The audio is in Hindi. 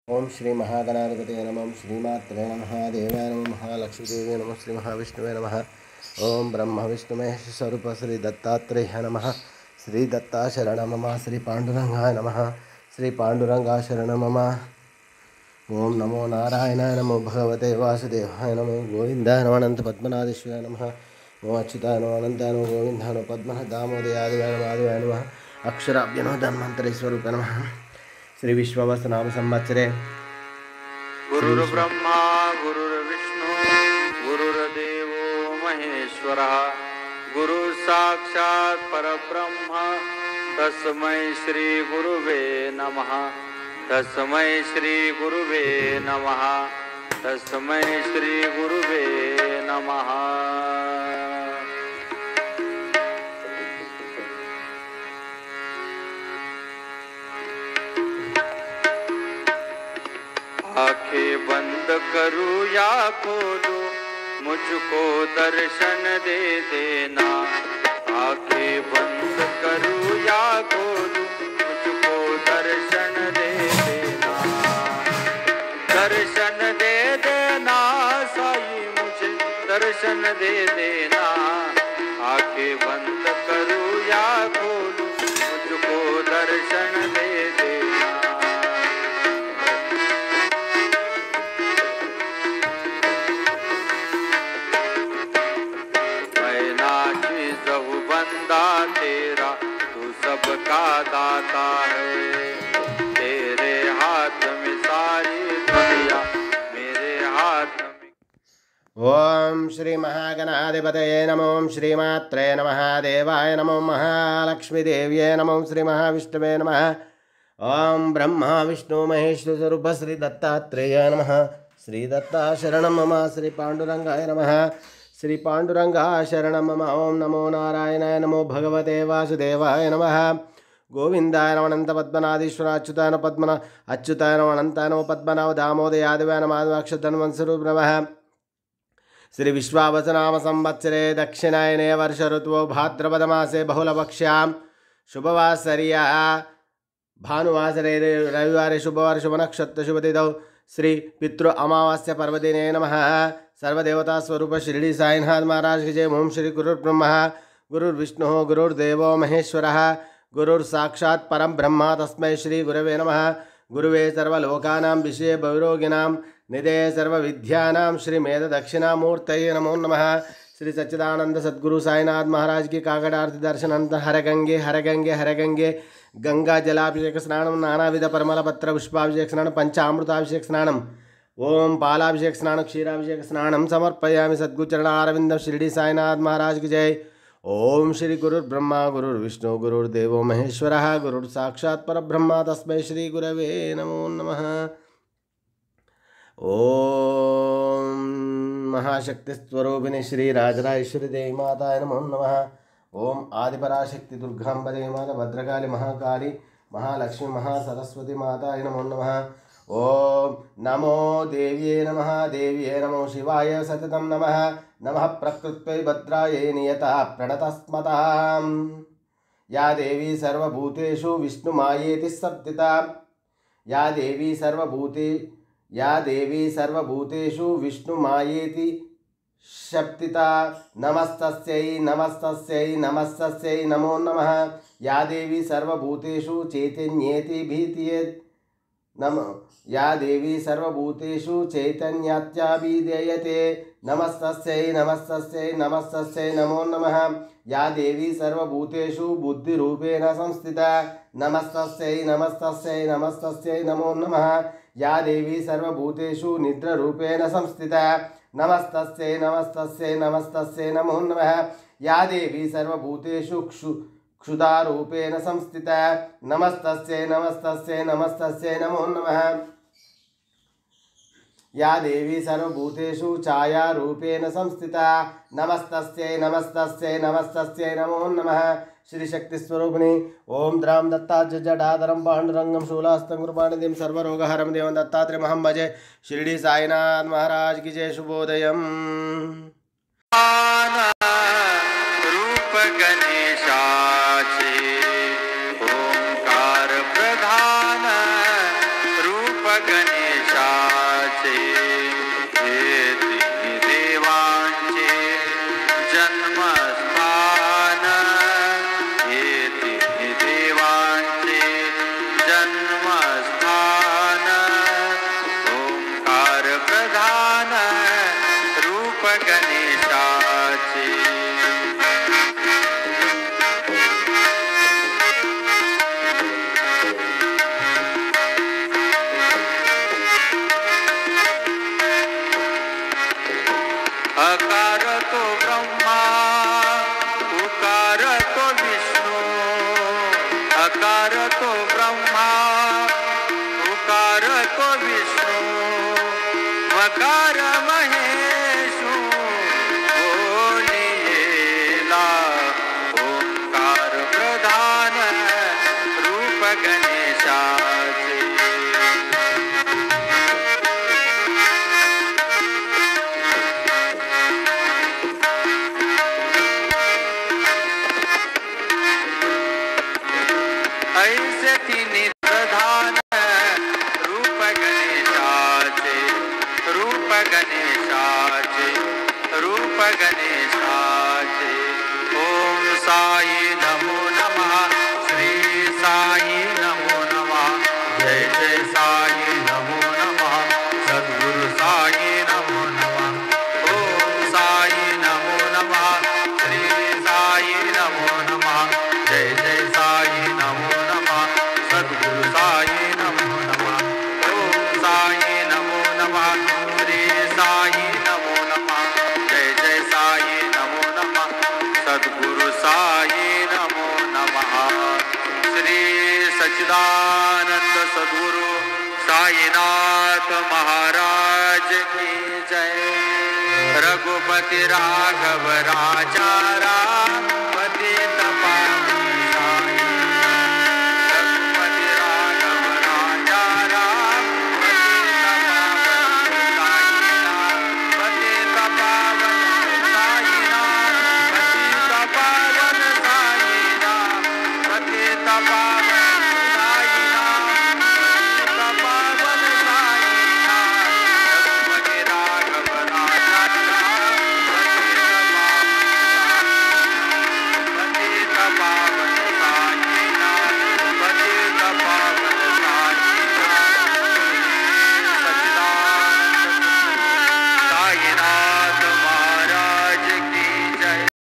ओम श्री महागणाधिपतये नमः। ओम श्रीमात्रे नमः। देवाय नमः। महालक्ष्मीदेवी नमः। श्री महाविष्णुवे नमः। ओम ब्रह्म विष्णु महेश स्वरूप श्री दत्तात्रेय नमः। श्री दत्ता शरण मम। श्री पांडुरंगाय नमः। श्री पांडुरंगा शरण मम। ओम नमो नारायणाय नमो भगवते वासुदेवाय नमो गोविंदाय नमो अनंत पद्मनाभेश्वराय नमः। ओम अच्युताय नमो अनंताय नमो गोविंदाय नमो पद्मनाभ दामोदयादिवाय नमः आदिवाय नमः अक्षराभ्य नमः धन्वन्तरि स्वरूपाय नमः। श्री विश्वावस नाम संवत्सरे गुरुर्ब्रह्मा गुरुर्विष्णु गुरुर्देवो महेश्वरः गुरुः साक्षात् परब्रह्म तस्मै श्री गुरुवे नमः। तस्मै श्री गुरुवे नमः। तस्मै श्री गुरुवे नमः। आंखें बंद करूं या खोलूं मुझको दर्शन दे देना। आंखें बंद करूं या खोलूं मुझको दर्शन दे देना। दर्शन दे देना साईं मुझे दर्शन दे देना। आंखें बंद करूं या खोलूं मुझको दर्शन दे देना। तेरा तू सबका दाता है। तेरे हाथ में सारी दुनिया मेरे हाथ में। ओम श्री महागणाधिपतये नमो। ओम श्रीमात्रे नमः। देवाय नमो। महालक्ष्मीदेव्यै नमो। श्री महाविष्णुवे नमः। ओम ब्रह्मा विष्णु महेश स्वरूप श्री दत्तात्रेयाय नमः। श्री दत्ता शरणं मम। श्री पांडुरंगाय नमः। श्री पांडुरंगा शरणं मम। ओम नमो नारायणाय नमो भगवते वासुदेवाय नमः। गोविंदाय नमो अनंत पद्मनाभेश्वराय अच्युताय नमो पद्मनाभ अच्युताय नमो अनंताय नमो पद्मनाभ दामोदयादिवाय नमः अक्षरधन्वंतस्वरूप नमः। श्री विश्वावसनाम संवत्सरे दक्षिणायने वर्ष ऋतुओ भाद्रपदमासे बहुलपक्ष्यां शुभवासर्या भानुवासरे रविवारे शुभवार शुभ नक्षत्र शुभतिथौ श्री पितृ अमावास्य पर्वदिने नमः। सर्वदेवता स्वरूप शिरडी साईनाथ महाराज की जय। ओम श्री गुरुर्ब्रह्मा गुरुर्विष्णु गुरुर्देवो महेश्वरः गुरुर्साक्षात् परम ब्रह्म तस्मै श्री गुरवे नमः। गुरुवे सर्वलोकानां विषये भवरोगिणां निधये सर्वविद्यानां श्री मेध दक्षिणामूर्तये नमो नमः। श्री सच्चिदानंद सद्गुरु साईनाथ महाराज की काकड़ आरती दर्शनानंतर हर गंगे हर गंगे हर गंगे गंगा जलाभिषेक स्नानं नानाविध परिमल पत्र पुष्पाभिषेक स्नानं पंचामृताभिषेक स्नानं ओम पालाभिषेक स्नान क्षीराभिषेक स्नानं समर्पयामि। सद्गुरुचरणारविंदं शिरडी साईनाथ महाराज की जय। ओम श्री गुरुर्ब्रह्मा गुरुर्विष्णु गुरुर्देवो महेश्वरः गुरुर्साक्षात् परब्रह्म तस्मै श्री गुरवे नमो नमः। ओम महाशक्ति स्वरूपिणी श्री राजराजेश्वरी देवी माताय नमो नमः। ओम आदिपराशक्ति दुर्गांबरे माता भद्रकाली महाकाली महालक्ष्मी महासरस्वती माताय नमो नमः। ओम नमो देव्ये नमः। देव्ये नमो शिवाय सततं नमः। नमः प्रकृत्यै भद्रायै नियता प्रणतस्मतां। या देवी सर्वभूतेषु विष्णुमायेति संस्थिता। या देवी सर्वभूतेषु विष्णुमायेति शक्तिता। नमस्तस्यै नमस्तस्यै नमस्तस्यै नमो नमः। या देवी सर्वभूतेषु चैतन्येति भीतियेत् नमः। या देवी सर्वभूतेषु चैतन्यात्याभिधेयते। नमस्तस्यै नमस्तस्यै नमस्तस्यै नमो नमः। या देवी सर्वभूतेषु बुद्धिरूपेण संस्थिता। नमस्तस्यै नमस्तस्यै नमस्तस्यै नमो नमः। या देवी सर्वभूतेषु निद्रारूपेण संस्थिता। नमस्तस्यै नमस्तस्यै नमस्तस्यै नमो नमः। या देवी सर्वभूतेषु क्षुधारूपेण संस्थिता। नमस्तस्यै नमस्तस्यै नमस्तस्यै नमो नमः। या देवी सर्वभूतेषु छायारूपेण संस्थिता। नमस्तस्यै नमस्तस्यै नमस्तस्यै नमो नमः। श्री शक्ति स्वरूपिणी ओम द्रां दत्तात्रेय जटाधरं पांडुरंगं शूलास्तं कृपानिधिं सर्वरोगहरं देवं दत्तात्रेयमहं भजे। शिरडी साईनाथ महाराज की जय। शुभोदयम्। रूप गणेशाचे ओंकार प्रधान रूप गणेश गणेशाचे येती देवांचे जन्मस्थान येती देवांचे जन्मस्थान ओंकार प्रधान रूप गणेशाचे अकार तो ब्रह्मा उकार तो विष्णू अकार तो ब्रह्मा उकार तो विष्णू मकार महेशू बोलिएला ओंकार प्रधान रूप गणेशाचे ऐसे तिन्ही प्रधान रूप गणेशाचे रूप गणेशाचे रूप गणेशाचे ओम साई नमो नमः श्री साई नमो नमः जय जय साई नमो नमः सद्गुरु साई नमो नमः ओम साई नमो नमः श्री साई नमो नमः जय जय साई नमो नमः सद्गुरु साई नमो नमः ओम साई नमो नमः श्री साई नमो नमः जय जय साई नमो नमः सद्गुरु साई नमो नमः श्री सच्चिदानंद सद्गुरु साईनाथ महाराज की जय रघुपति राघव राजा राम पतित पावन साई रघुपति राघव राजा राम पतित पावन साईनाथ पतित पावन साईनाथ पतित पावन